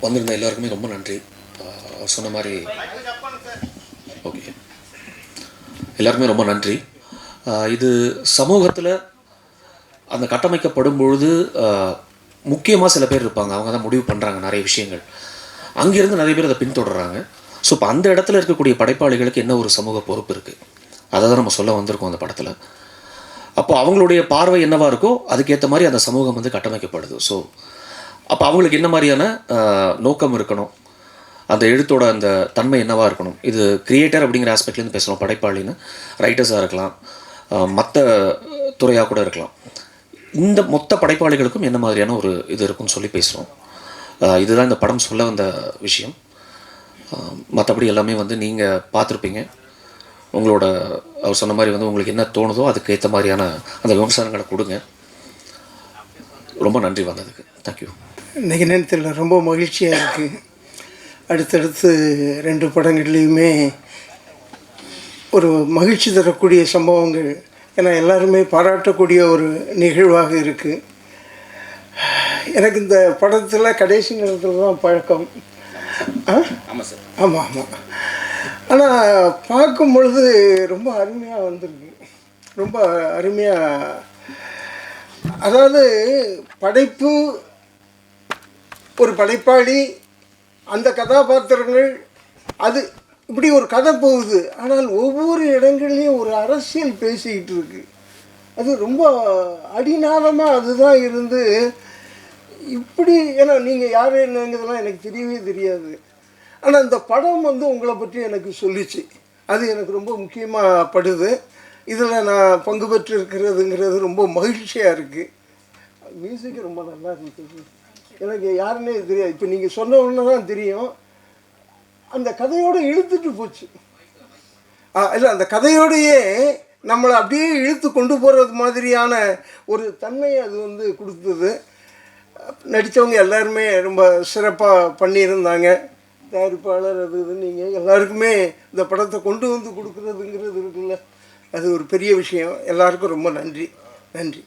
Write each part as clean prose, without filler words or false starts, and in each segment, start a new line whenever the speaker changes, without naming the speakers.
வந்திருந்த எல்லாருக்குமே ரொம்ப நன்றி. சொன்ன மாதிரி ஓகே, எல்லாருக்குமே ரொம்ப நன்றி. இது சமூகத்தில் அந்த கட்டமைக்கப்படும் பொழுது முக்கியமாக சில பேர் இருப்பாங்க, அவங்க தான் முடிவு பண்ணுறாங்க நிறைய விஷயங்கள். அங்கேருந்து நிறைய பேர் அதை பின்தொடர்றாங்க. ஸோ இப்போ அந்த இடத்துல இருக்கக்கூடிய படைப்பாளிகளுக்கு என்ன ஒரு சமூக பொறுப்பு இருக்குது, அதை தான் நம்ம சொல்ல வந்திருக்கோம் அந்த படத்தில். அப்போ அவங்களுடைய பார்வை என்னவாக இருக்கோ அதுக்கேற்ற மாதிரி அந்த சமூகம் வந்து கட்டமைக்கப்படுது. ஸோ அப்போ அவங்களுக்கு என்ன மாதிரியான நோக்கம் இருக்கணும், அந்த எழுத்தோட அந்த தன்மை என்னவாக இருக்கணும். இது கிரியேட்டர் அப்படிங்கிற ஆஸ்பெக்ட்லேருந்து பேசலாம், படைப்பாளின்னு ரைட்டர்ஸாக இருக்கலாம், மற்ற துறையாக கூட இருக்கலாம். இந்த மொத்த படைப்பாளிகளுக்கும் என்ன மாதிரியான ஒரு இது இருக்குன்னு சொல்லி பேசுகிறோம். இதுதான் இந்த படம் சொல்ல வந்த விஷயம். மற்றபடி எல்லாமே வந்து நீங்கள் பார்த்துருப்பீங்க. உங்களோட அவர் சொன்ன மாதிரி வந்து உங்களுக்கு என்ன தோணுதோ அதுக்கு ஏற்ற மாதிரியான அந்த விமர்சனங்களை கொடுங்க. ரொம்ப நன்றி வந்ததுக்கு. தேங்க்யூ.
இன்றைக்கி நேரத்தில் ரொம்ப மகிழ்ச்சியாக இருக்குது. அடுத்தடுத்து 2 படங்கள்லேயுமே ஒரு மகிழ்ச்சி தரக்கூடிய சம்பவங்கள், ஏன்னா எல்லாருமே பாராட்டக்கூடிய ஒரு நிகழ்வாக இருக்குது. எனக்கு இந்த படத்தில் கடைசி நேரத்தில் தான் பழக்கம்.
ஆமாம் சார்.
ஆமாம் ஆமாம். ஆனால் பார்க்கும் பொழுது ரொம்ப அருமையாக வந்திருக்கு. ரொம்ப அருமையாக, அதாவது படைப்பு, ஒரு படைப்பாளி, அந்த கதாபாத்திரங்கள், அது இப்படி ஒரு கதை போகுது. ஆனால் ஒவ்வொரு இடங்கள்லையும் ஒரு அரசியல் பேசிக்கிட்டு இருக்கு. அது ரொம்ப அடிநாதமாக அதுதான் இருந்து இப்படி, ஏன்னா நீங்கள் யார் என்னங்கிறதெல்லாம் எனக்கு தெரியவே தெரியாது. ஆனால் இந்த படம் வந்து உங்களை பற்றி எனக்கு சொல்லிச்சு. அது எனக்கு ரொம்ப முக்கியமாக படுது. இதில் நான் பங்கு பெற்று இருக்கிறதுங்கிறது ரொம்ப மகிழ்ச்சியாக இருக்குது. மியூசிக்கு ரொம்ப நல்லா இருக்குது. எனக்கு யாருன்னே தெரியாது. இப்போ நீங்கள் சொன்ன உடனே தான் தெரியும். அந்த கதையோடு இழுத்துட்டு போச்சு. இல்லை, அந்த கதையோடையே நம்மளை அப்படியே இழுத்து கொண்டு போகிறது மாதிரியான ஒரு தன்மையை அது வந்து கொடுத்தது. நடித்தவங்க எல்லாருமே ரொம்ப சிறப்பாக பண்ணியிருந்தாங்க. தயாரிப்பாளர் அது இது நீங்கள் எல்லாருக்குமே இந்த படத்தை கொண்டு வந்து கொடுக்குறதுங்கிறது இருக்குல்ல, அது ஒரு பெரிய விஷயம். எல்லாருக்கும் ரொம்ப நன்றி. நன்றி.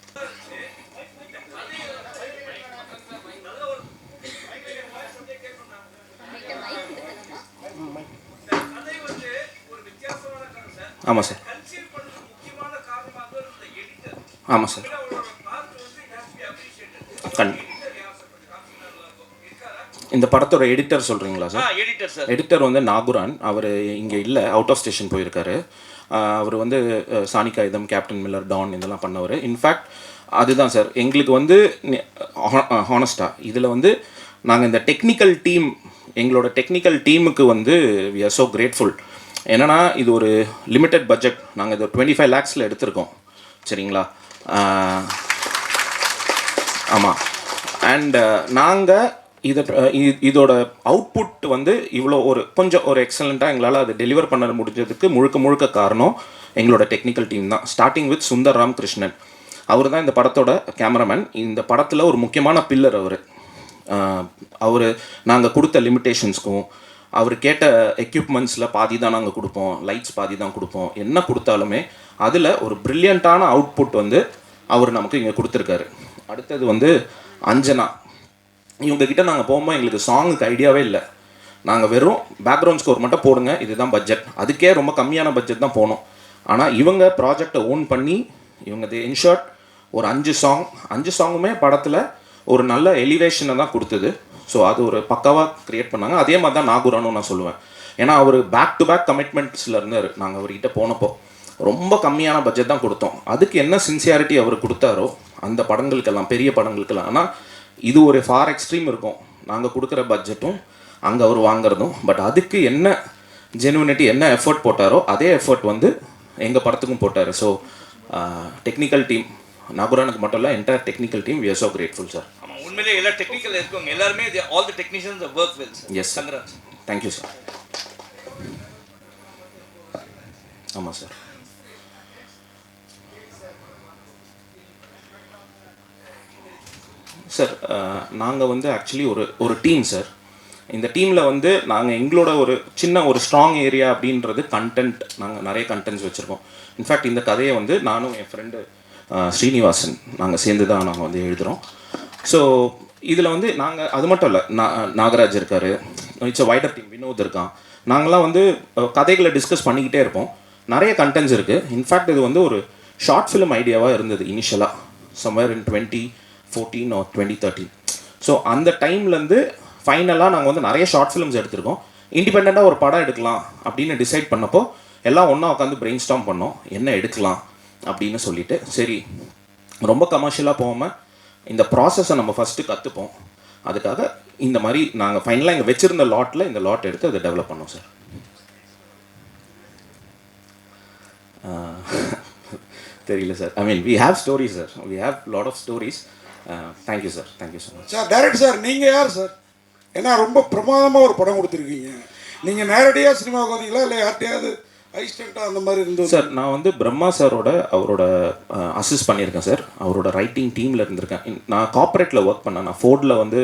ஆமாம் சார். ஆமாம் சார். இந்த படத்தோட எடிட்டர் சொல்கிறீங்களா சார்? எடிட்டர் வந்து நாகுரான். அவர் இங்கே இல்லை, அவுட் ஆஃப் ஸ்டேஷன் போயிருக்காரு. அவர் வந்து சானிகாயுதம், கேப்டன் மில்லர், டான் இதெல்லாம் பண்ணவர். இன்ஃபேக்ட் அதுதான் சார் எங்களுக்கு வந்து ஹானஸ்டாக இதில் வந்து நாங்கள் இந்த டெக்னிக்கல் டீம், எங்களோட டெக்னிக்கல் டீமுக்கு வந்து வி ஆர் ஸோ கிரேட்ஃபுல். என்னென்னா இது ஒரு லிமிட்டட் பட்ஜெட். நாங்கள் இது 25 lakhs எடுத்திருக்கோம். சரிங்களா? ஆமாம். அண்ட் நாங்கள் இதோட அவுட்புட் வந்து இவ்வளோ கொஞ்சம் ஒரு எக்ஸலண்ட்டாக எங்களால் அது டெலிவர் பண்ண முடிஞ்சதுக்கு முழுக்க காரணம் எங்களோட டெக்னிக்கல் டீம் தான். Starting with Sundar Ramakrishnan. அவர் தான் இந்த படத்தோட கேமராமேன். இந்த படத்தில் ஒரு முக்கியமான பில்லர் அவர் நாங்கள் கொடுத்த லிமிட்டேஷன்ஸ்க்கும் அவர் கேட்ட எக்யூப்மெண்ட்ஸில் பாதி தான் நாங்கள் கொடுப்போம், லைட்ஸ் பாதி தான் கொடுப்போம். என்ன கொடுத்தாலுமே அதில் ஒரு ப்ரில்லியண்ட்டான அவுட்புட் வந்து அவர் நமக்கு இங்கே கொடுத்துருக்காரு. அடுத்தது வந்து அஞ்சனா. இவங்ககிட்ட நாங்கள் போகும்போது எங்களுக்கு சாங்குக்கு ஐடியாவே இல்லை. நாங்கள் வெறும் பேக்ரவுண்ட் ஸ்கோர் மட்டும் போடுங்க, இதுதான் பட்ஜெட். அதுக்கே ரொம்ப கம்மியான பட்ஜெட் தான் போனோம். ஆனால் இவங்க ப்ராஜெக்டை ஓன் பண்ணி இவங்க இன்ஷார்ட் ஒரு 5 சாங்குமே படத்தில் ஒரு நல்ல எலிவேஷனை தான் கொடுத்தது. ஸோ அது ஒரு பக்காவாக க்ரியேட் பண்ணாங்க. அதே மாதிரி தான் நாகுரானும் நான் சொல்லுவேன். ஏன்னா அவர் பேக் டு பேக் கமிட்மெண்ட்ஸில் இருந்தார். நாங்கள் அவர்கிட்ட போனப்போ ரொம்ப கம்மியான பட்ஜெட் தான் கொடுத்தோம். அதுக்கு என்ன சின்சியாரிட்டி அவர் கொடுத்தாரோ அந்த படங்களுக்கெல்லாம், பெரிய படங்களுக்கெல்லாம். ஆனால் இது ஒரு ஃபார் எக்ஸ்ட்ரீம் இருக்கும், நாங்கள் கொடுக்குற பட்ஜெட்டும் அங்கே அவர் வாங்குறதும். பட் அதுக்கு என்ன ஜெனுவினிட்டி, என்ன எஃபர்ட் போட்டாரோ அதே எஃபர்ட் வந்து எங்கள் படத்துக்கும் போட்டார். ஸோ டெக்னிக்கல் டீம், நாகுரானுக்கு மட்டும் இல்லை, entire technical team, we are so grateful sir.
உண்மையிலே எல்லா டெக்னிக்கல் இருக்கவங்க எல்லாருமே all the technicians are work well sir.
Yes sir. Thank you sir. ஆமாம் சார். சார் நாங்கள் வந்து ஆக்சுவலி ஒரு டீம் சார். இந்த டீமில் வந்து நாங்கள் எங்களோட ஒரு சின்ன ஒரு ஸ்ட்ராங் ஏரியா அப்படின்றது கண்டென்ட். நாங்கள் நிறைய கண்டென்ட்ஸ் வச்சுருக்கோம். இன்ஃபேக்ட் இந்த கதையை வந்து நானும் என் ஃப்ரெண்டு ஸ்ரீனிவாசன் நாங்கள் சேர்ந்து தான் நாங்கள் வந்து எழுதுகிறோம். ஸோ இதில் வந்து நாங்கள் அது மட்டும் இல்லை, நாகராஜ் இருக்கார், இட்ஸ் வைடர் டீம், வினோத் இருக்கான். நாங்களாம் வந்து கதைகளை டிஸ்கஸ் பண்ணிக்கிட்டே இருப்போம். நிறைய கண்டென்ட்ஸ் இருக்குது. இன்ஃபேக்ட் இது வந்து ஒரு ஷார்ட் ஃபிலிம் ஐடியாவாக இருந்தது இனிஷியலாக, சம்வேர் இன் 2014 or 2013. ஸோ அந்த டைம்லேருந்து ஃபைனலாக நாங்கள் வந்து நிறைய ஷார்ட் ஃபிலிம்ஸ் எடுத்திருக்கோம். இண்டிபெண்ட்டாக ஒரு படம் எடுக்கலாம் அப்படின்னு டிசைட் பண்ணப்போ எல்லாம் ஒன்றா உட்காந்து பிரெயின் ஸ்டார்ம் பண்ணோம், என்ன எடுக்கலாம் அப்படின்னு சொல்லிட்டு. சரி, ரொம்ப கமர்ஷியலாக போகாமல் இந்த ப்ராசஸை நம்ம ஃபஸ்ட்டு கற்றுப்போம். அதுக்காக இந்த மாதிரி நாங்கள் ஃபைனலாக இங்கே வச்சுருந்த லாட்டில் இந்த லாட் எடுத்து அதை டெவலப் பண்ணோம் சார். தெரியல sir. I mean we have stories sir, we have lot of stories. Thank you sir, thank you so much
sir. Director sir, நீங்கள் யார் சார்? ஏன்னா ரொம்ப பிரமாதமாக ஒரு படம் கொடுத்துருக்கீங்க. நீங்கள் நேரடியாக சினிமாவுக்கு வந்தீங்களா இல்லை யார்கிட்டையாவது அசிஸ்டண்ட்டாக அந்த மாதிரி இருந்தது?
சார், நான் வந்து பிரம்மா சாரோட அவரோட அசிஸ்ட் பண்ணியிருக்கேன் சார். அவரோட ரைட்டிங் டீமில் இருந்திருக்கேன். நான் கார்ப்பரேட்டில் ஒர்க் பண்ணேன். நான் ஃபோர்டில் வந்து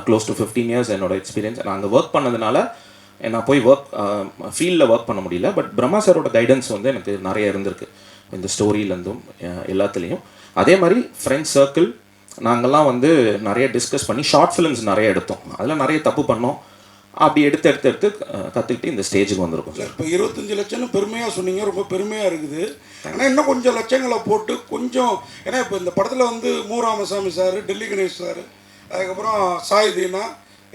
க்ளோஸ் டு 15 years என்னோட எக்ஸ்பீரியன்ஸ். நான் அங்கே ஒர்க் பண்ணதுனால நான் போய் ஃபீல்டில் ஒர்க் பண்ண முடியல. பட் பிரம்மா சாரோட கைடன்ஸ் வந்து எனக்கு நிறைய இருந்திருக்கு இந்த ஸ்டோரியிலேருந்தும் எல்லாத்துலேயும். அதே மாதிரி ஃப்ரெண்ட்ஸ் சர்க்கிள் நாங்கள்லாம் வந்து நிறைய டிஸ்கஸ் பண்ணி ஷார்ட் ஃபிலிம்ஸ் நிறைய எடுத்தோம். அதில் நிறைய தப்பு பண்ணோம். அப்படி எடுத்து கற்றுக்கிட்டு இந்த ஸ்டேஜுக்கு வந்திருக்கும் சார்.
இப்போ 25 லட்சம்னு பெருமையாக சொன்னீங்க, ரொம்ப பெருமையாக இருக்குது. ஆனால் இன்னும் கொஞ்சம் லட்சங்களை போட்டு கொஞ்சம், ஏன்னா இப்போ இந்த படத்தில் வந்து மு ராமசாமி சார், டெல்லி கணேஷ் சார், அதுக்கப்புறம் சாய் தீனா,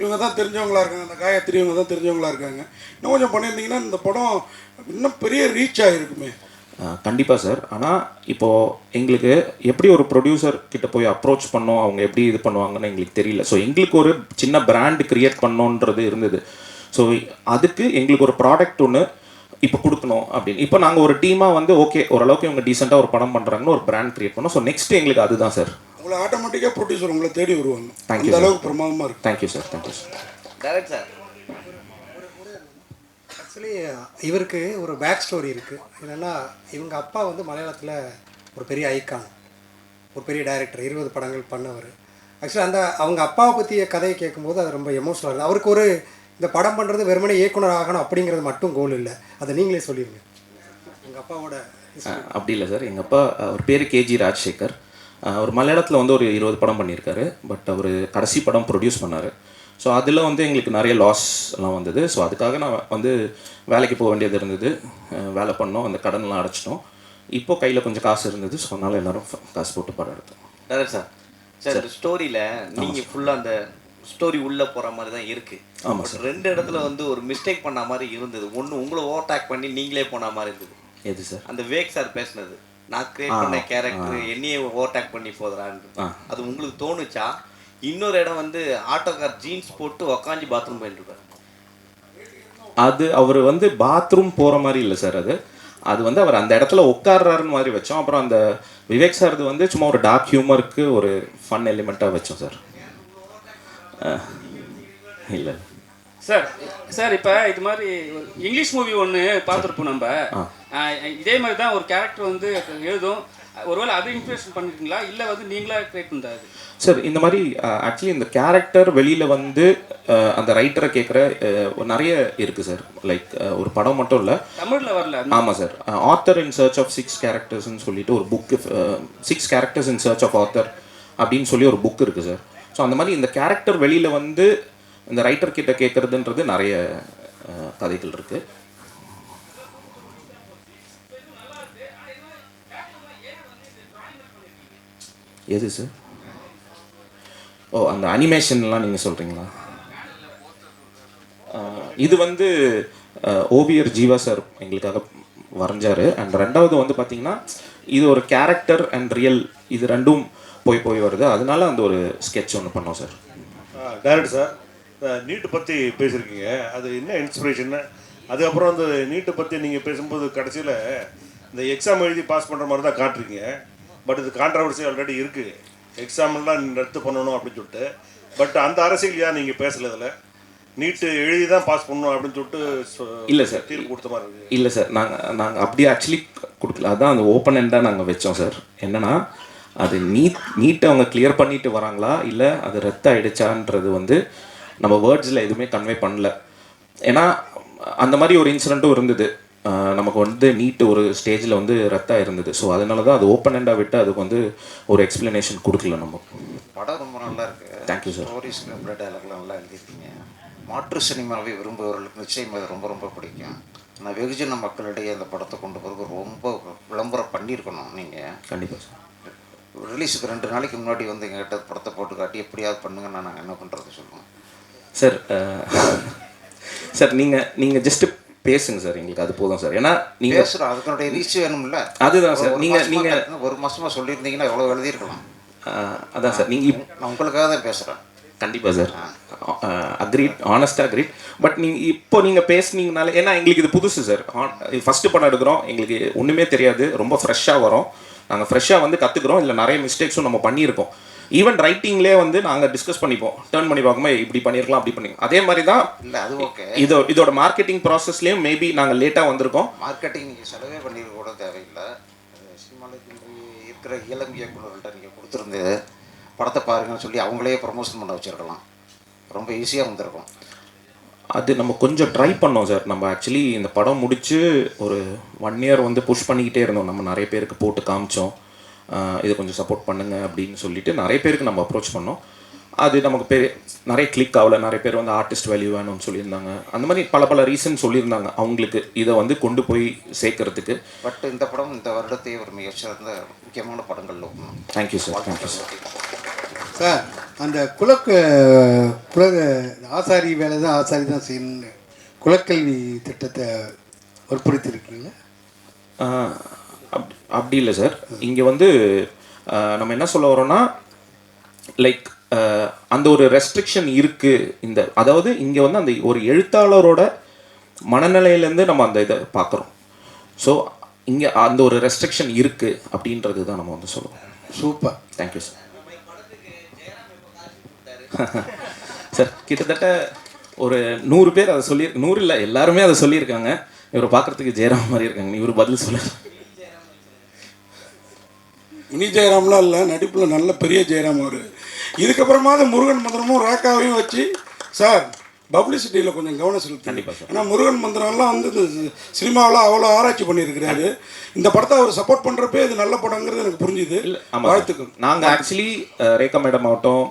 இவங்க தான் தெரிஞ்சவங்களா இருக்காங்க. அந்த காயத்ரி இவங்க தான் தெரிஞ்சவங்களா இருக்காங்க. இன்னும் கொஞ்சம் பண்ணியிருந்தீங்கன்னா இந்த படம் இன்னும் பெரிய ரீச் ஆகிருக்குமே.
கண்டிப்பாக சார். ஆனால் இப்போது எங்களுக்கு எப்படி ஒரு ப்ரொடியூசர் கிட்ட போய் அப்ரோச் பண்ணோம், அவங்க எப்படி இது பண்ணுவாங்கன்னு எங்களுக்கு தெரியல. ஸோ எங்களுக்கு ஒரு சின்ன பிராண்ட் க்ரியேட் பண்ணோன்றது இருந்தது. ஸோ அதுக்கு எங்களுக்கு ஒரு ப்ராடக்ட் ஒன்று இப்போ கொடுக்கணும் அப்படின்னு. இப்போ நாங்கள் ஒரு டீமாக வந்து ஓகே, ஓரளவுக்கு இவங்க டீசெண்டாக ஒரு படம் பண்ணுறாங்கன்னு ஒரு பிராண்ட் க்ரியேட் பண்ணோம். ஸோ நெக்ஸ்ட் எங்களுக்கு அதுதான் சார்.
உங்களை ஆட்டோமேட்டிக்காக ப்ரொடியூசர் உங்களை தேடி வருவாங்க.
தேங்க்யூ,
அந்த அளவுக்கு பிரமாதமாக இருக்குது.
Thank you sir, thank you sir.
Direct sir,
actually இவருக்கு ஒரு பேக் ஸ்டோரி இருக்குது. என்னென்னா, இவங்க அப்பா வந்து மலையாளத்தில் ஒரு பெரிய ஐக்கான், ஒரு பெரிய டைரக்டர், 20 படங்கள் பண்ணவர். ஆக்சுவலி அவங்க அப்பாவை பற்றிய கதையை கேட்கும்போது அது ரொம்ப எமோஷனலாக இருக்குது. அவருக்கு ஒரு இந்த படம் பண்ணுறது வெறுமனே இயக்குனர் ஆகணும் அப்படிங்கிறது மட்டும் கோல் இல்லை, அதை நீங்களே சொல்லிடுங்க எங்கள் அப்பாவோட.
அப்படி இல்லை சார். எங்கள் அப்பா, அவர் பேர் கேஜி ராஜசேகர். அவர் மலையாளத்தில் வந்து ஒரு 20 படம் பண்ணியிருக்காரு. பட் அவர் கடைசி படம் ப்ரொடியூஸ் பண்ணார். ஸோ அதில் வந்து எங்களுக்கு நிறைய லாஸ் எல்லாம் வந்தது. ஸோ அதுக்காக நான் வந்து வேலைக்கு போக வேண்டியது இருந்தது. வேலை பண்ணோம், அந்த கடன்லாம் அடைச்சிட்டோம். இப்போது கையில் கொஞ்சம் காசு இருந்தது. ஸோ அதனால் எல்லோரும் காசு போட்டு படம் எடுத்தோம்.
Direct sir. சார், ஸ்டோரியில் நீங்கள் ஃபுல்லாக அந்த ஸ்டோரி உள்ளே போகிற மாதிரி தான் இருக்குது.
ஆமாம் சார்.
2 இடத்துல வந்து ஒரு மிஸ்டேக் பண்ண மாதிரி இருந்தது. ஒன்று உங்களை ஓவர்டேக் பண்ணி நீங்களே போன மாதிரி இருந்தது.
எது சார்?
அந்த வேக் சார் பேசுனது, நான் கிரியேட் பண்ண கேரக்டர் என்னையே ஓவர்டேக் பண்ணி போதுறான்னு, அது உங்களுக்கு தோணுச்சா? இன்னொரு இடம் வந்து ஆட்டோக்கார் ஜீன்ஸ் போட்டு உக்காஞ்சி பாத்ரூம் போயிட்டுருக்காரு.
அது அவர் வந்து பாத்ரூம் போகிற மாதிரி இல்லை சார். அது வந்து அவர் அந்த இடத்துல உட்கார்றாருன்னு மாதிரி வச்சோம். அப்புறம் அந்த விவேக் சார் இது வந்து சும்மா ஒரு டார்க் ஹியூமருக்கு ஒரு ஃபன் எலிமெண்ட்டாக வச்சோம் சார். இல்லை
சார் இப்போ இது மாதிரி இங்கிலீஷ் மூவி ஒன்று பார்த்துருப்போம் நம்ம. இதே மாதிரி தான் ஒரு கேரக்டர் வந்து எழுதும். ஒருவேளை அது இன்ஸ்பிரேஷன் பண்ணிருக்கீங்களா, இல்லை வந்து நீங்களா கிரியேட் பண்ணுறாரு?
சார், இந்த மாதிரி ஆக்சுவலி இந்த கேரக்டர் வெளியில் வந்து அந்த ரைட்டரை கேட்குற நிறைய இருக்குது சார். லைக் ஒரு படம் மட்டும் இல்லை,
தமிழில் வரல.
ஆமாம் sir. Author in search of 6 கேரக்டர்ஸ்ன்னு சொல்லிட்டு ஒரு book, 6 characters in search of author அப்படின்னு சொல்லி ஒரு புக் இருக்குது சார். ஸோ அந்த மாதிரி இந்த கேரக்டர் வெளியில் வந்து இந்த ரைட்டர் கிட்ட கேட்குறதுன்றது நிறைய கதைகள் இருக்குது. எது சார்? ஓ, அந்த அனிமேஷன்லாம் நீங்கள் சொல்கிறீங்களா? இது வந்து ஓவியர் ஜீவா சார் எங்களுக்காக வரைஞ்சார். அண்ட் ரெண்டாவது வந்து பார்த்திங்கன்னா இது ஒரு கேரக்டர் அண்ட் ரியல், இது ரெண்டும் போய் வருது. அதனால அந்த ஒரு ஸ்கெட்ச் ஒன்று பண்ணோம் சார்.
டைரக்டர் சார், நீட்டை பற்றி பேசியிருக்கீங்க, அது என்ன இன்ஸ்பிரேஷன்னு? அதுக்கப்புறம் அந்த நீட்டை பற்றி நீங்கள் பேசும்போது கடைசியில் இந்த எக்ஸாம் எழுதி பாஸ் பண்ணுற மாதிரி தான் காட்டுறீங்க. பட் இது கான்ட்ரவர்சி ஆல்ரெடி இருக்குது, எக்ஸாம்லாம் ரத்து பண்ணணும் அப்படின்னு சொல்லிட்டு. பட் அந்த அரசியல் ஏன் நீங்கள் பேசலதில்ல? நீட்டு எழுதி தான் பாஸ் பண்ணணும் அப்படின்னு சொல்லிட்டு
இல்லை சார்,
தீர்ப்பு கொடுத்த மாதிரி இருக்குது.
இல்லை சார், நாங்கள் அப்படியே ஆக்சுவலி கொடுக்கல. அதுதான் அந்த ஓப்பன் எண்டாக நாங்கள் வச்சோம் சார். என்னென்னா, அது நீட்டை அவங்க கிளியர் பண்ணிட்டு வராங்களா இல்லை அது ரத்து ஆகிடுச்சான்றது வந்து நம்ம வேர்ட்ஸில் எதுவுமே கன்வே பண்ணல. ஏன்னா அந்த மாதிரி ஒரு இன்சிடெண்ட்டும் இருந்தது. நமக்கு வந்து நீட்டு ஒரு ஸ்டேஜில் வந்து ரத்தாக இருந்தது. ஸோ அதனால தான் அது ஓப்பன் எண்டாக விட்டு அதுக்கு வந்து ஒரு எக்ஸ்ப்ளனேஷன் கொடுக்கல. நம்ம
படம் ரொம்ப நல்லா இருக்குது.
Thank you sir.
ஸ்டோரிஸ் ஸ்கிரிப்ட் டைலாக்லாம் நல்லா எழுதியிருக்கீங்க. மாற்று சினிமாவை விரும்புபவர்களுக்கு நிச்சயம் அது ரொம்ப ரொம்ப பிடிக்கும். ஆனால் வெகுஜன மக்களிடையே அந்த படத்தை கொண்டு போகிறது ரொம்ப விளம்பரம் பண்ணியிருக்கணும் நீங்கள்.
கண்டிப்பாக சார்.
ரிலீஸுக்கு 2 நாளைக்கு முன்னாடி வந்து எங்கள்கிட்ட படத்தை போட்டு காட்டி எப்படியாவது பண்ணுங்கன்னா நாங்கள் என்ன பண்ணுறது சொல்லுவோம்.
சார் சார் நீங்கள் ஜஸ்ட்டு பேசுங்க சார், எங்களுக்கு அது போதும் சார். ஏன்னா நீங்கள்
பேசுகிறோம், அதுக்குடைய ரீச் வேணும்ல.
அதுதான் சார். நீங்கள்
1 மாதமாக சொல்லியிருந்தீங்கன்னா எவ்வளோ எழுதியிருக்கலாம்.
அதான் சார். நீங்கள்
நான் உங்களுக்காக தான் பேசுகிறேன்.
கண்டிப்பாக சார். அக்ரீட், ஆனஸ்டாக அக்ரீட். பட் நீங்கள் பேசுனீங்கனால, ஏன்னா எங்களுக்கு இது புதுசு சார். ஃபஸ்ட்டு படம் எடுக்கிறோம், எங்களுக்கு ஒன்றுமே தெரியாது, ரொம்ப ஃப்ரெஷ்ஷாக வரோம். நாங்கள் ஃப்ரெஷ்ஷாக வந்து கற்றுக்குறோம். இல்லை நிறைய மிஸ்டேக்ஸும் நம்ம பண்ணியிருக்கோம். ஈவன் ரைட்டிங்லேயே வந்து நாங்கள் டிஸ்கஸ் பண்ணிப்போம், டேர்ன் பண்ணி பார்க்கும்போது இப்படி பண்ணியிருக்கலாம், அப்படி பண்ணி. அதே மாதிரி தான்
இல்லை, அது ஓகே.
இதோட மார்க்கெட்டிங் ப்ராசஸ்லேயும் மேபி நாங்கள் லேட்டாக வந்திருக்கோம்.
மார்க்கெட்டிங் நீங்கள் செலவே பண்ணியிருக்க கூட தேவையில்லை. சினிமாவில் இருக்கிற இளம் இயக்குநர்கள்ட்ட நீங்கள் கொடுத்துருந்து படத்தை பாருங்கன்னு சொல்லி அவங்களே ப்ரமோஷன் பண்ண வச்சுருக்கலாம். ரொம்ப ஈஸியாக வந்திருக்கும்.
அது நம்ம கொஞ்சம் ட்ரை பண்ணோம் சார். நம்ம ஆக்சுவலி இந்த படம் முடித்து ஒரு 1 year வந்து புஷ் பண்ணிக்கிட்டே இருந்தோம். நம்ம நிறைய பேருக்கு போட்டு காமிச்சோம், இதை கொஞ்சம் சப்போர்ட் பண்ணுங்க அப்படின்னு சொல்லிட்டு நிறைய பேருக்கு நம்ம அப்ரோச் பண்ணோம். அது நமக்கு நிறைய கிளிக் ஆகலை. நிறைய பேர் வந்து ஆர்டிஸ்ட் வேல்யூ வேணும்னு சொல்லியிருந்தாங்க. அந்த மாதிரி பல ரீசன் சொல்லியிருந்தாங்க அவங்களுக்கு இதை வந்து கொண்டு போய் சேர்க்கறதுக்கு.
பட் இந்த படம் இந்த வருடத்தையே ஒரு மிகச்சிறந்த முக்கியமான படங்கள்.
Thank you sir. Thank you sir.
Sir, அந்த ஆசாரி வேலை தான் ஆசாரி தான் செய்யணும்னு குலக்கல்வி திட்டத்தை வற்புறுத்திருக்கீங்களா?
அப்படி இல்லை சார். இங்கே வந்து நம்ம என்ன சொல்ல வரோன்னா, லைக் அந்த ஒரு ரெஸ்ட்ரிக்ஷன் இருக்குது. அதாவது இங்கே வந்து அந்த ஒரு எழுத்தாளரோட மனநிலையிலேருந்து நம்ம அந்த இதை பார்க்குறோம். ஸோ இங்கே அந்த ஒரு ரெஸ்ட்ரிக்ஷன் இருக்குது அப்படின்றது தான் நம்ம வந்து சொல்லுவோம்.
Super,
thank you sir. சார் கிட்டத்தட்ட ஒரு 100 பேர் அதை 100 இல்லை, எல்லாருமே அதை சொல்லியிருக்காங்க. இவரை பார்க்குறதுக்கு ஜெயராம் மாதிரி இருக்காங்க. இவர் பதில் சொல்ல
மினி ஜெயராம்லாம் இல்லை, நடிப்பில் நல்ல பெரிய ஜெயராம் அவர். இதுக்கப்புறமா அது முருகன் மந்திரமும் ரேக்காவையும் வச்சு சார் பப்ளிசிட்டியில் கொஞ்சம் கவனம் செலுத்து.
கண்டிப்பாக சார்.
ஏன்னா முருகன் மந்திரம்லாம் வந்து இந்த சினிமாவில் அவ்வளோ ஆராய்ச்சி பண்ணியிருக்கிறாரு. இந்த படத்தை அவர் சப்போர்ட் பண்ணுறப்பே இது நல்ல படங்கிறது எனக்கு புரிஞ்சுது. வாழ்த்துக்கள்.
நாங்கள் ஆக்சுவலி ரேகா மேடம் ஆகட்டும்,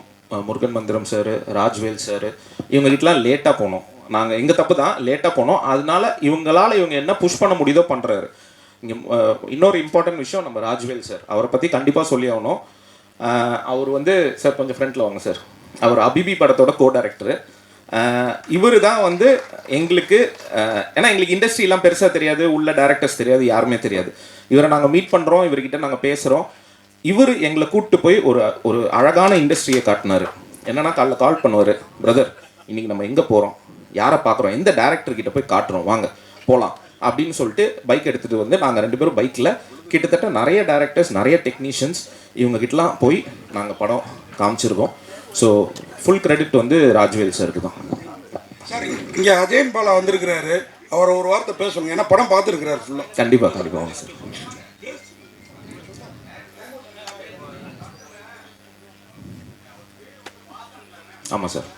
முருகன் மந்திரம் சார், ராஜ்வேல் சார், இவங்ககிட்டலாம் லேட்டாக போனோம். நாங்கள் எங்கள் தப்பு தான், லேட்டாக போனோம். அதனால இவங்க என்ன புஷ் பண்ண முடியுதோ பண்ணுறாரு. இங்கே இன்னொரு இம்பார்ட்டன்ட் விஷயம், நம்ம ராஜ்வேல் சார், அவரை பற்றி கண்டிப்பாக சொல்லி ஆகணும். அவர் வந்து சார் கொஞ்சம் ஃப்ரண்ட்டில் வாங்க சார். அவர் அபிபி படத்தோட கோ-டைரக்டரு. இவர் தான் வந்து எங்களுக்கு, ஏன்னா எங்களுக்கு இண்டஸ்ட்ரியெலாம் பெருசாக தெரியாது, உள்ள டேரக்டர்ஸ் தெரியாது, யாருமே தெரியாது. இவரை நாங்கள் மீட் பண்ணுறோம், இவர்கிட்ட நாங்கள் பேசுகிறோம். இவர் எங்களை கூப்பிட்டு போய் ஒரு அழகான இண்டஸ்ட்ரியை காட்டினார். என்னன்னா கால் பண்ணுவார், பிரதர் இன்றைக்கி நம்ம எங்கே போகிறோம், யாரை பார்க்குறோம், எந்த டேரக்டர்கிட்ட போய் காட்டுறோம், வாங்க போகலாம் அப்படின்னு சொல்லிட்டு பைக் எடுத்துகிட்டு வந்து நாங்கள் 2 பேரும் பைக்கில் கிட்டத்தட்ட நிறைய டேரக்டர்ஸ், நிறைய டெக்னீஷியன்ஸ் இவங்ககிட்டலாம் போய் நாங்கள் படம் காமிச்சிருக்கோம். ஸோ ஃபுல் கிரெடிட் வந்து ராஜ்வேல் சாருக்கு தான்.
சார், இங்கே அஜயன் பாலா வந்திருக்கிறாரு, அவரை ஒரு வார்த்தை பேசணும். ஏன்னா படம் பார்த்துருக்கிறாரு ஃபுல்லாக.
கண்டிப்பாக வாங்க சார். ஆமாம் சார்.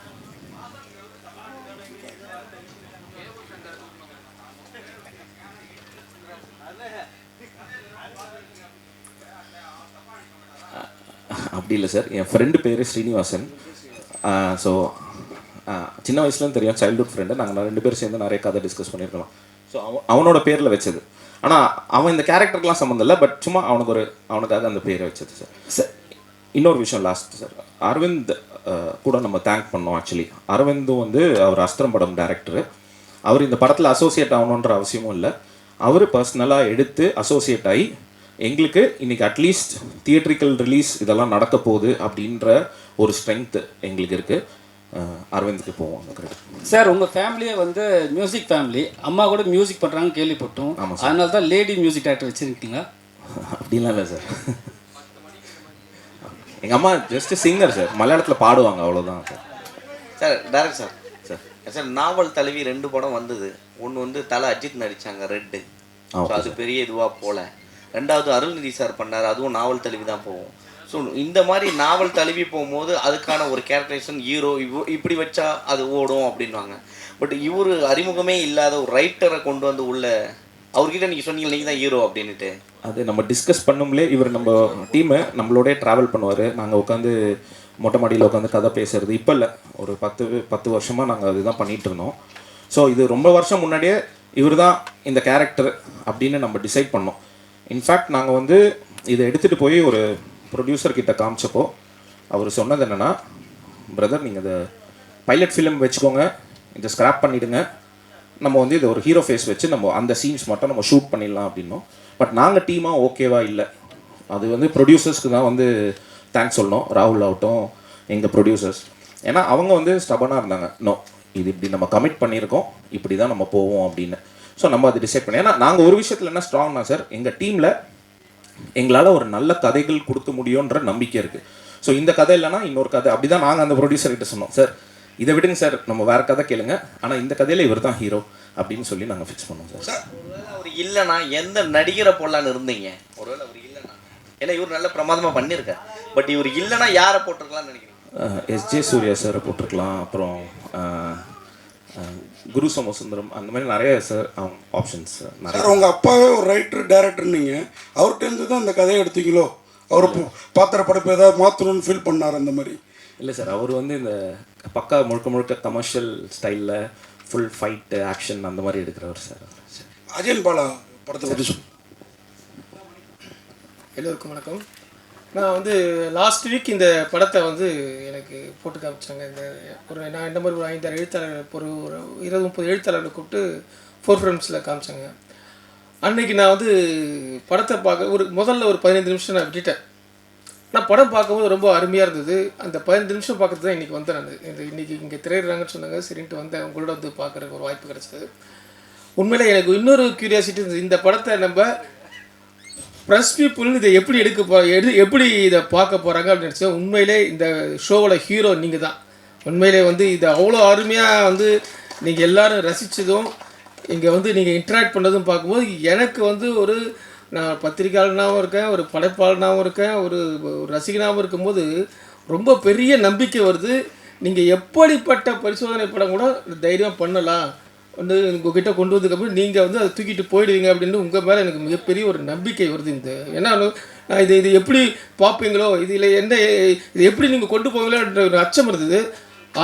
அப்படி இல்லை சார், என் ஃப்ரெண்டு பேர் ஸ்ரீனிவாசன். ஸோ சின்ன வயசுலேருந்து தெரியும், சைல்ட்ஹுட் ஃப்ரெண்டு. நாங்கள் 2 பேரும் சேர்ந்து நிறைய கதை டிஸ்கஸ் பண்ணியிருக்கலாம். ஸோ அவனோட பேரில் வச்சது. ஆனால் அவன் இந்த கேரக்டருக்கெலாம் சம்மந்தம் இல்லை, பட் சும்மா அவனுக்காக அந்த பேரை வச்சது சார். சார் இன்னொரு விஷயம் லாஸ்ட் சார், அரவிந்த் கூட நம்ம தேங்க் பண்ணோம். ஆக்சுவலி அரவிந்தும் வந்து அவர் அஸ்திரம் படம் டேரக்டரு. அவர் இந்த படத்தில் அசோசியேட் ஆகணுன்ற அவசியமும் இல்லை. அவர் பர்சனலாக எடுத்து அசோசியேட் ஆகி எங்களுக்கு இன்றைக்கி அட்லீஸ்ட் தியேட்ரிக்கல் ரிலீஸ் இதெல்லாம் நடக்க போகுது அப்படின்ற ஒரு ஸ்ட்ரென்த் எங்களுக்கு இருக்குது. அரவிந்துக்கு போவோம்
சார். உங்கள் ஃபேமிலியே வந்து மியூசிக் ஃபேமிலி, அம்மா கூட மியூசிக் பண்ணுறாங்கன்னு கேள்விப்பட்டோம்.
ஆமாம் சார்.
அதனால தான் லேடி மியூசிக் டைரக்டர் வச்சுருக்கீங்களா?
அப்படிலாம் இல்லை சார். எங்கள் அம்மா ஜஸ்ட் சிங்கர் சார், மலையாளத்தில் பாடுவாங்க, அவ்வளோதான் சார்.
சார் டேரக்ட் சார் நாவல் தழுவி 2 படம் வந்தது. ஒன்று வந்து தலை அஜித் நடித்தாங்க, ரெட்டு. அது பெரிய இதுவாக போல. 2வது அருள்நிதி சார் பண்ணார், அதுவும் நாவல் தழுவி தான் போகும். ஸோ இந்த மாதிரி நாவல் தழுவி போகும்போது அதுக்கான ஒரு கேரக்டரைசேஷன் ஹீரோ இப்படி வச்சா அது ஓடும் அப்படின்வாங்க. பட் இவர் அறிமுகமே இல்லாத ஒரு ரைட்டரை கொண்டு வந்து உள்ள அவர்கிட்ட நீங்கள் சொன்னீங்க நீங்கள் தான் ஹீரோ அப்படின்ட்டு.
அது நம்ம டிஸ்கஸ் பண்ணும்லே இவர் நம்ம டீமு நம்மளோடய ட்ராவல் பண்ணுவார். நாங்கள் உட்காந்து மொட்டை மாடியில் உட்காந்து கதை பேசுறது இப்போ இல்லை, ஒரு 10 வருஷமாக நாங்கள் அதுதான் பண்ணிகிட்டு இருந்தோம். ஸோ இது ரொம்ப வருஷம் முன்னாடியே இவர் தான் இந்த கேரக்டர் அப்படின்னு நம்ம டிசைட் பண்ணோம். இன்ஃபேக்ட் நாங்கள் வந்து இதை எடுத்துகிட்டு போய் ஒரு ப்ரொடியூசர்கிட்ட காமிச்சப்போ அவர் சொன்னது என்னென்னா, பிரதர் நீங்கள் இதை பைலட் ஃபிலிம் வச்சுக்கோங்க, இதை ஸ்க்ராப் பண்ணிவிடுங்க, நம்ம வந்து இதை ஒரு ஹீரோ ஃபேஸ் வச்சு நம்ம அந்த சீன்ஸ் மட்டும் நம்ம ஷூட் பண்ணிடலாம் அப்படின்னோம். பட் நாங்கள் டீமாக ஓகேவா இல்லை, அது வந்து ப்ரொடியூசர்ஸ்க்கு தான் வந்து தேங்க்ஸ் சொல்லணும், ராகுல் ஆகட்டும் எங்கள் ப்ரொடியூசர்ஸ். ஏன்னா அவங்க வந்து ஸ்டபனாக இருந்தாங்க, நோ இது இப்படி நம்ம கமிட் பண்ணியிருக்கோம், இப்படி தான் நம்ம போவோம் அப்படின்னு. ஸோ நம்ம அதை டிசைட் பண்ணி, ஏன்னா நாங்கள் ஒரு விஷயத்தில் என்ன ஸ்ட்ராங்னா சார், எங்கள் டீமில் எங்களால் ஒரு நல்ல கதைகள் கொடுக்க முடியுன்ற நம்பிக்கை இருக்குது. ஸோ இந்த கதை இல்லைனா இன்னொரு கதை, அப்படி தான் நாங்கள் அந்த ப்ரொடியூசர்கிட்ட சொன்னோம், சார் இதை விடுங்க சார், நம்ம வேறு கதை கேளுங்க, ஆனால் இந்த கதையில் இவர் தான் ஹீரோ அப்படின்னு சொல்லி நாங்கள் ஃபிக்ஸ் பண்ணோம் சார்.
ஒருவேளை அவர் இல்லைனா எந்த நடிகரை போடலான்னு இருந்தீங்க? ஒருவேளை அவர் இல்லைனா, ஏன்னா இவர் நல்ல பிரமாதமாக பண்ணியிருக்கார், பட் இவர் இல்லைனா யாரை போட்டிருக்கலாம்னு நினைக்கிறீங்க?
எஸ்ஜே சூர்யா சாரை போட்டிருக்கலாம், அப்புறம் குரு சோமசுந்தரம், அந்த மாதிரி நிறைய சார் ஆப்ஷன்ஸ் நிறைய.
சார் உங்கள் அப்பாவே ஒரு ரைட்டர் டைரக்டர், நீங்கள் அவர்கிட்டருந்து தான் அந்த கதையை எடுத்தீங்களோ? அவர் பாத்திர படைப்பு ஏதாவது மாற்றணும்னு ஃபீல் பண்ணார் அந்த மாதிரி?
இல்லை சார், அவர் வந்து இந்த பக்கா முழுக்க கமர்ஷியல் ஸ்டைலில் ஃபுல் ஃபைட்டு ஆக்ஷன் அந்த மாதிரி எடுக்கிறவர் சார்.
அஜயன் பாலா படத்தை பற்றி சொல்.
எல்லோருக்கும் வணக்கம். நான் வந்து லாஸ்ட் வீக் இந்த படத்தை வந்து எனக்கு போட்டு காமிச்சாங்க. நான் இந்த மாதிரி ஒரு 5-6 எழுத்தாளர், ஒரு 20-30 எழுத்தாளர்களை கூப்பிட்டு 4 ஃப்ரேம்ஸில் காமிச்சாங்க. அன்றைக்கி நான் வந்து படத்தை பார்க்க முதல்ல ஒரு 15 நிமிஷம் நான் விட்டுட்டேன். நான் படம் பார்க்கும்போது ரொம்ப அருமையாக இருந்தது. அந்த 15 நிமிஷம் பார்க்குறது தான் இன்றைக்கி வந்தேன். நான் இன்றைக்கி இங்கே திரையிடுறாங்கன்னு சொன்னாங்க, சரின்ட்டு வந்தேன். உங்களோட வந்து பார்க்குறதுக்கு ஒரு வாய்ப்பு கிடச்சிது. உண்மையிலே எனக்கு இன்னொரு க்யூரியாசிட்டி இருந்தது, இந்த படத்தை நம்ம ப்ரெஸ் பீப்புள் இதை எப்படி எப்படி இதை பார்க்க போகிறாங்க அப்படின்னு நினச்சேன். உண்மையிலே இந்த ஷோவோட ஹீரோ நீங்கள் தான். உண்மையிலே வந்து இதை அவ்வளோ அருமையாக வந்து நீங்கள் எல்லோரும் ரசித்ததும் இங்கே வந்து நீங்கள் இன்ட்ராக்ட் பண்ணதும் பார்க்கும்போது எனக்கு வந்து நான் பத்திரிகையாளனாகவும் இருக்கேன், ஒரு படைப்பாளனாகவும் இருக்கேன், ஒரு ரசிகனாகவும் இருக்கும்போது ரொம்ப பெரிய நம்பிக்கை வருது. நீங்கள் எப்படிப்பட்ட பரிசோதனை படம் கூட தைரியம் பண்ணலாம் வந்து உங்ககிட்ட கொண்டு வந்ததுக்கப்புறம் நீங்கள் வந்து அதை தூக்கிட்டு போயிடுவீங்க அப்படின்னு உங்கள் மேலே எனக்கு மிகப்பெரிய ஒரு நம்பிக்கை வருது. ஏன்னா நான் இது எப்படி பார்ப்பீங்களோ, இதில் இது எப்படி நீங்கள் கொண்டு போவீங்களோன்ற ஒரு அச்சம் இருந்தது.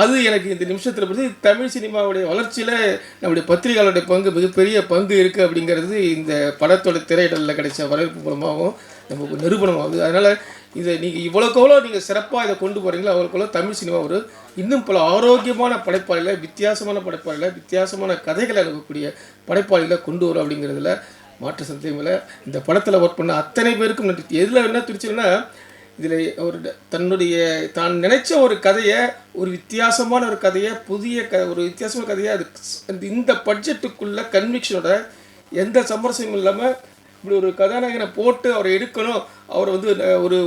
அது எனக்கு இந்த நிமிஷத்தில் பற்றி தமிழ் சினிமாவுடைய வளர்ச்சியில் நம்முடைய பத்திரிகையாளருடைய பங்கு மிகப்பெரிய பங்கு இருக்குது அப்படிங்கிறது இந்த படத்தோட திரையிடலில் கிடைச்ச வரவேற்பு மூலமாகவும் நமக்கு நிரூபணமாகுது. அதனால் இதை நீங்கள் இவ்வளோக்கெவ்வளோ நீங்கள் சிறப்பாக இதை கொண்டு போகிறீங்களோ அவ்வளோக்கெவ்வளோ தமிழ் சினிமா இன்னும் பல ஆரோக்கியமான படைப்பாளிகளை, வித்தியாசமான படைப்பாளிகளை, வித்தியாசமான கதைகளை அனுப்பக்கூடிய படைப்பாளிகளை கொண்டு வரும் அப்படிங்கிறதுல மாற்று சந்தேகமில்லை. இந்த படத்தில் ஒர்க் பண்ண அத்தனை பேருக்கும் நன்றி. எதில் என்ன துடிச்சுன்னா, இதில் தான் நினைச்ச ஒரு கதையை, ஒரு வித்தியாசமான ஒரு கதையை, ஒரு வித்தியாசமான கதையை அது இந்த பட்ஜெட்டுக்குள்ள கன்விக்ஷனோட எந்த சமரசமும் இல்லாமல் இப்படி ஒரு கதாநாயகனை போட்டு அவரை எடுக்கணும், அவரை வந்து ஒரு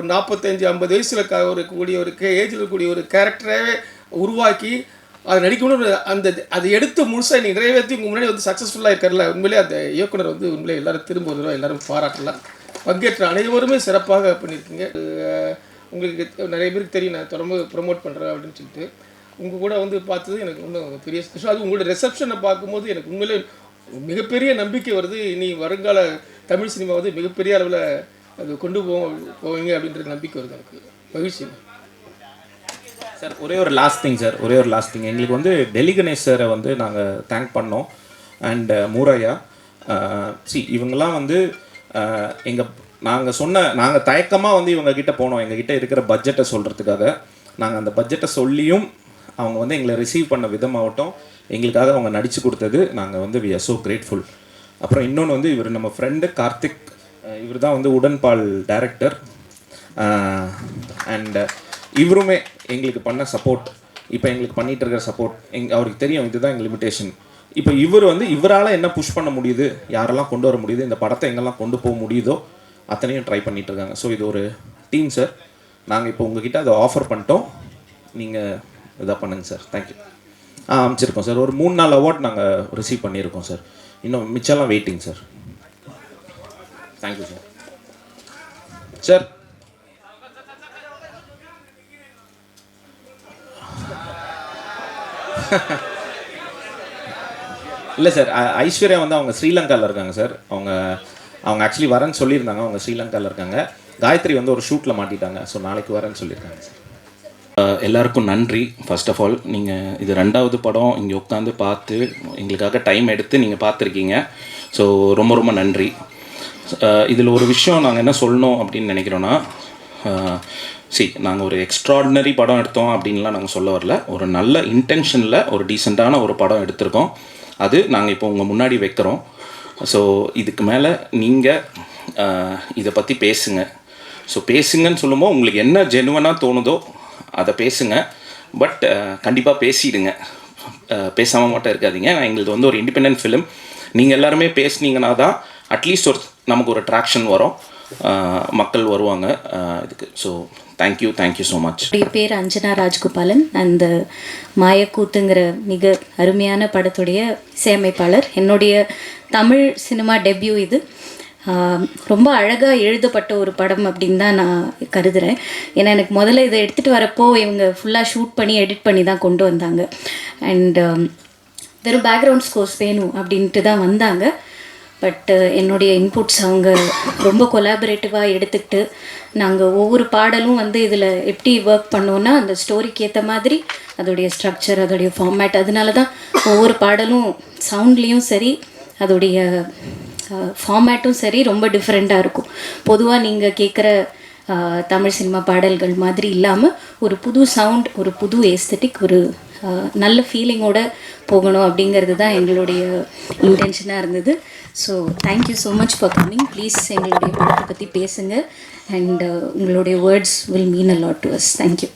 45-50 வயசில் இருக்கக்கூடிய ஒரு ஏஜில் இருக்கக்கூடிய ஒரு கேரக்டராகவே உருவாக்கி அதை நடிக்கணும்னு அதை எடுத்து முழுசாக நீங்கள் நிறைவேற்றி உங்கள் முன்னாடி வந்து சக்ஸஸ்ஃபுல்லாக இருக்கார்ல. உண்மையிலே அந்த இயக்குனர் வந்து உண்மையிலே எல்லோரும் திரும்ப வருவோம், எல்லோரும் பாராட்டலாம். பங்கேற்ற அனைவருமே சிறப்பாக பண்ணியிருக்கீங்க. உங்களுக்கு நிறைய பேருக்கு தெரியும், நான் தொடர்ந்து ப்ரொமோட் பண்ணுறேன் அப்படின்னு சொல்லிட்டு உங்கள் கூட வந்து பார்த்தது எனக்கு இன்னும் பெரிய ஸ்பெஷல். அது உங்களோட ரிசப்ஷனை பார்க்கும்போது எனக்கு உண்மையிலே மிகப்பெரிய நம்பிக்கை வருது. இனி வருங்கால தமிழ் சினிமா வந்து மிகப்பெரிய அளவில் அது கொண்டு போவீங்க அப்படின்ற நம்பிக்கை வருது. எனக்கு மகிழ்ச்சி
சார். ஒரே ஒரு லாஸ்ட் திங் எங்களுக்கு வந்து டெல்லி கணேஷ் சாரை வந்து நாங்கள் தேங்க் பண்ணோம். அண்ட் மூரையா இவங்கெல்லாம் வந்து நாங்கள் தயக்கமாக வந்து இவங்ககிட்ட போனோம், எங்ககிட்ட இருக்கிற பட்ஜெட்டை சொல்கிறதுக்காக. நாங்கள் அந்த பட்ஜெட்டை சொல்லியும் அவங்க வந்து எங்களை ரிசீவ் பண்ண விதமாகட்டும், எங்களுக்காக அவங்க நடித்து கொடுத்தது, நாங்கள் வந்து வி ஆர் ஸோ கிரேட்ஃபுல். அப்புறம் இன்னொன்று வந்து இவர் நம்ம ஃப்ரெண்டு கார்த்திக், இவர் தான் வந்து உடன்பால் டைரக்டர். அண்ட் இவருமே எங்களுக்கு பண்ண சப்போர்ட், இப்போ எங்களுக்கு பண்ணிகிட்டு இருக்கிற சப்போர்ட் அவருக்கு தெரியும், இதுதான் எங்கள் லிமிட்டேஷன். இப்போ இவர் வந்து இவரால் என்ன புஷ் பண்ண முடியுது, யாரெல்லாம் கொண்டு வர முடியுது, இந்த படத்தை எங்கெல்லாம் கொண்டு போக முடியுதோ அத்தனையும் ட்ரை பண்ணிகிட்டு இருக்காங்க. ஸோ இது ஒரு டீம் சார். நாங்கள் இப்போ உங்ககிட்ட அதை ஆஃபர் பண்ணிட்டோம், நீங்கள் இதாக பண்ணுங்கள் சார். தேங்க்யூ. அமைச்சிருக்கோம் சார். ஒரு 3-4 அவார்ட் நாங்கள் ரிசீவ் பண்ணியிருக்கோம் சார். இன்னும் மிச்சம்லாம் waiting sir. Thank you sir. Sir இல்லை சார், ஐஸ்வர்யா வந்து அவங்க ஸ்ரீலங்காவில் இருக்காங்க சார். அவங்க ஆக்சுவலி வரேன்னு சொல்லியிருந்தாங்க, அவங்க ஸ்ரீலங்காவில் இருக்காங்க. காயத்ரி வந்து ஒரு ஷூட்டில் மாட்டிட்டாங்க, ஸோ நாளைக்கு வரேன்னு சொல்லியிருக்காங்க சார். எல்லாருக்கும் நன்றி. ஃபர்ஸ்ட் ஆஃப் ஆல் நீங்கள் இது 2வது படம் இங்கே உட்காந்து பார்த்து எங்களுக்காக டைம் எடுத்து நீங்கள் பார்த்துருக்கீங்க. ஸோ ரொம்ப ரொம்ப நன்றி. இதில் ஒரு விஷயம் நாங்கள் என்ன சொல்லணும் அப்படின்னு நினைக்கிறோன்னா, நாங்கள் ஒரு எக்ஸ்ட்ராடினரி படம் எடுத்தோம் அப்படின்லாம் நாங்கள் சொல்ல வரல. ஒரு நல்ல இன்டென்ஷனில் ஒரு டீசெண்டான ஒரு படம் எடுத்திருக்கோம். அது நாங்கள் இப்போ உங்கள் முன்னாடி வைக்கிறோம். ஸோ இதுக்கு மேலே நீங்கள் இதை பற்றி பேசுங்க. ஸோ பேசுங்கன்னு சொல்லும்போது உங்களுக்கு என்ன ஜெனுவனாக தோணுதோ அதை பேசுங்க. பட் கண்டிப்பாக பேசிடுங்க, பேசாமல் மட்டும் இருக்காதீங்க. எங்களுக்கு வந்து ஒரு இண்டிபெண்டன்ட் ஃபிலிம். நீங்கள் எல்லாருமே பேசுனீங்கன்னா தான் அட்லீஸ்ட் நமக்கு ஒரு ட்ராக்ஷன் வரும், மக்கள் வருவாங்க இதுக்கு. So thank you so much.
என்னுடைய பேர் அஞ்சனா ராஜ்கோபாலன். அந்த மாயக்கூத்துங்கிற மிக அருமையான படத்துடைய இசையமைப்பாளர். என்னுடைய தமிழ் சினிமா டெபியூ இது. ரொம்ப அழகாக எழுதப்பட்ட ஒரு படம் அப்படின்னு தான் நான் கருதுகிறேன். ஏன்னா எனக்கு முதல்ல இதை எடுத்துகிட்டு வரப்போ இவங்க ஃபுல்லாக ஷூட் பண்ணி எடிட் பண்ணி தான் கொண்டு வந்தாங்க. அண்ட் வெறும் பேக்ரவுண்ட் ஸ்கோர்ஸ் வேணும் அப்படின்ட்டு தான் வந்தாங்க. பட் என்னுடைய இன்புட்ஸ் அவங்க ரொம்ப கொலாபரேட்டிவாக எடுத்துக்கிட்டு நாங்கள் ஒவ்வொரு பாடலும் வந்து இதில் எப்படி ஒர்க் பண்ணோன்னா அந்த ஸ்டோரிக்கு ஏற்ற மாதிரி அதோடைய ஸ்ட்ரக்சர், அதோடைய ஃபார்மேட், அதனால தான் ஒவ்வொரு பாடலும் சவுண்ட்லேயும் சரி அதோடைய ஃபார்மேட்டும் சரி ரொம்ப டிஃப்ரெண்ட்டாக இருக்கும். பொதுவாக நீங்கள் கேட்குற தமிழ் சினிமா பாடல்கள் மாதிரி இல்லாமல் ஒரு புது சவுண்ட், ஒரு புது ஏஸ்தட்டிக், ஒரு நல்ல ஃபீலிங்கோட போகணும் அப்படிங்கிறது தான் எங்களுடைய இன்டென்ஷனாக இருந்தது. So thank you so much for coming. Please எங்களுடைய படத்தை பற்றி பேசுங்க. அண்ட் உங்களுடைய words will mean a lot to us. Thank you.